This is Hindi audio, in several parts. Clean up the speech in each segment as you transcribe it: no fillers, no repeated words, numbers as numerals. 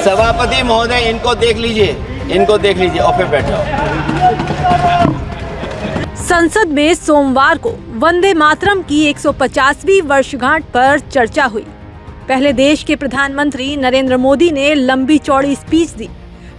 सभापति महोदय इनको देख लीजिए और फिर बैठ जाओ। संसद में सोमवार को वंदे मातरम की 150वीं वर्षगांठ पर चर्चा हुई। पहले देश के प्रधानमंत्री नरेंद्र मोदी ने लंबी चौड़ी स्पीच दी।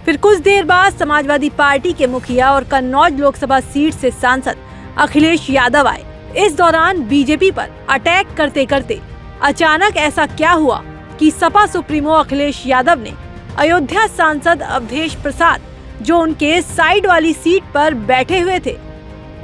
फिर कुछ देर बाद समाजवादी पार्टी के मुखिया और कन्नौज लोकसभा सीट से सांसद अखिलेश यादव आए। इस दौरान बीजेपी पर अटैक करते करते अचानक ऐसा क्या हुआ कि सपा सुप्रीमो अखिलेश यादव ने अयोध्या सांसद अवधेश प्रसाद, जो उनके साइड वाली सीट पर बैठे हुए थे,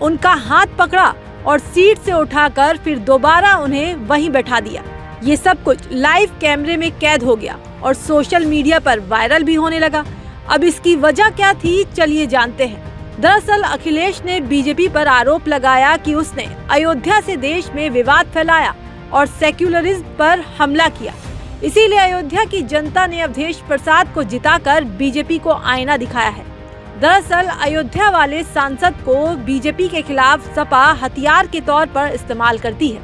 उनका हाथ पकड़ा और सीट से उठाकर फिर दोबारा उन्हें वहीं बैठा दिया। ये सब कुछ लाइव कैमरे में कैद हो गया और सोशल मीडिया पर वायरल भी होने लगा। अब इसकी वजह क्या थी, चलिए जानते हैं। दरअसल अखिलेश ने बीजेपी पर आरोप लगाया कि उसने अयोध्या से देश में विवाद फैलाया और सेक्युलरिज्म पर हमला किया। इसीलिए अयोध्या की जनता ने अवधेश प्रसाद को जिताकर बीजेपी को आईना दिखाया है। दरअसल अयोध्या वाले सांसद को बीजेपी के खिलाफ सपा हथियार के तौर पर इस्तेमाल करती है।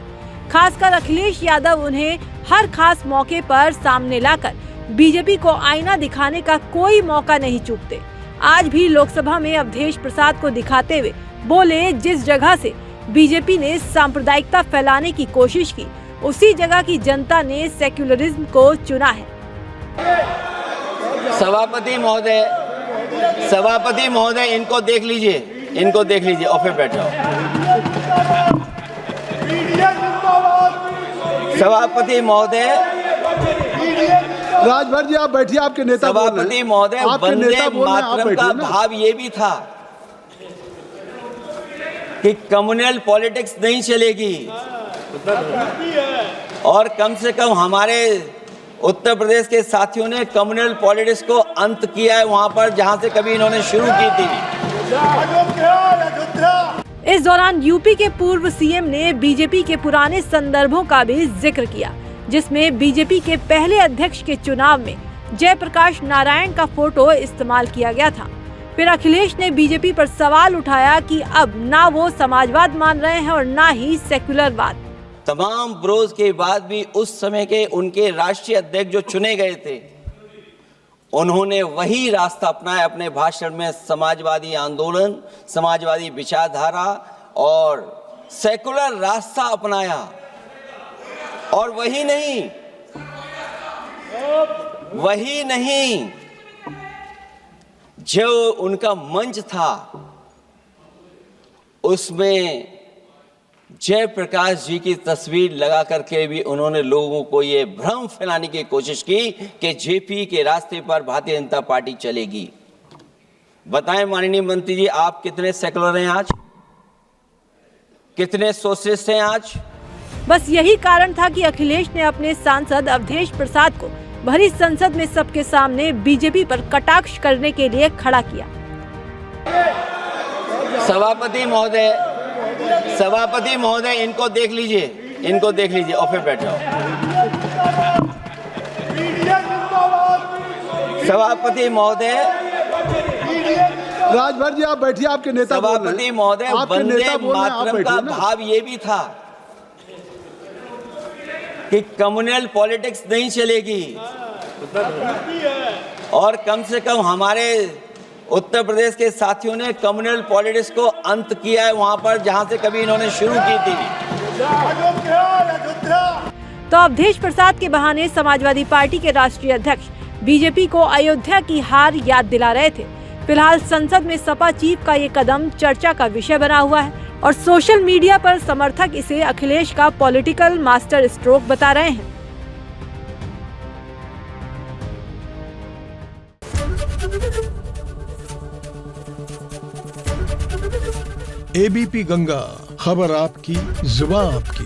खासकर अखिलेश यादव उन्हें हर खास मौके पर सामने लाकर बीजेपी को आईना दिखाने का कोई मौका नहीं चूकते। आज भी लोकसभा में अवधेश प्रसाद को दिखाते हुए बोले, जिस जगह से बीजेपी ने सांप्रदायिकता फैलाने की कोशिश की, उसी जगह की जनता ने सेक्युलरिज्म को चुना है। सभापति महोदय इनको देख लीजिए और फिर बैठ जाओ। सभापति महोदय, राजभर जी आप बैठिए, आपके नेता सभापति महोदय, वंदे मातरम का भाव ये भी था कि कम्युनल पॉलिटिक्स नहीं चलेगी और कम से कम हमारे उत्तर प्रदेश के साथियों ने कम्युनल पॉलिटिक्स को अंत किया है वहां पर जहां से कभी इन्होंने शुरू की थी। इस दौरान यूपी के पूर्व सीएम ने बीजेपी के पुराने संदर्भों का भी जिक्र किया, जिसमें बीजेपी के पहले अध्यक्ष के चुनाव में जयप्रकाश नारायण का फोटो इस्तेमाल किया गया था। फिर अखिलेश ने बीजेपी पर सवाल उठाया कि अब ना वो समाजवाद मान रहे हैं और ना ही सेक्युलरवाद। तमाम ब्रोज के बाद भी उस समय के उनके राष्ट्रीय अध्यक्ष जो चुने गए थे, उन्होंने वही रास्ता अपनाया अपने भाषण में। समाजवादी आंदोलन, समाजवादी विचारधारा और सेकुलर रास्ता अपनाया। और वही नहीं, जो उनका मंच था उसमें जयप्रकाश जी की तस्वीर लगा करके भी उन्होंने लोगों को ये भ्रम फैलाने की कोशिश की कि जेपी के रास्ते पर भारतीय जनता पार्टी चलेगी। बताएं माननीय मंत्री जी, आप कितने सेकुलर हैं आज, कितने सोशलिस्ट हैं आज? बस यही कारण था कि अखिलेश ने अपने सांसद अवधेश प्रसाद को भरी संसद में सबके सामने बीजेपी पर कटाक्ष करने के लिए खड़ा किया। सभापति महोदय इनको देख लीजिए और फिर बैठ जाओ। सभापति महोदय, राजभर जी आप बैठिए, आपके नेता सभापति महोदय, वंदे मातरम का भाव ये भी था कि कम्युनल पॉलिटिक्स नहीं चलेगी और कम से कम हमारे उत्तर प्रदेश के साथियों ने कम्युनल पॉलिटिक्स को अंत किया है वहां पर जहां से कभी इन्होंने शुरू की थी। तो अवधेश प्रसाद के बहाने समाजवादी पार्टी के राष्ट्रीय अध्यक्ष बीजेपी को अयोध्या की हार याद दिला रहे थे। फिलहाल संसद में सपा चीफ का ये कदम चर्चा का विषय बना हुआ है और सोशल मीडिया पर समर्थक इसे अखिलेश का पॉलिटिकल मास्टर स्ट्रोक बता रहे हैं। एबीपी गंगा, खबर आपकी, जुबान आपकी।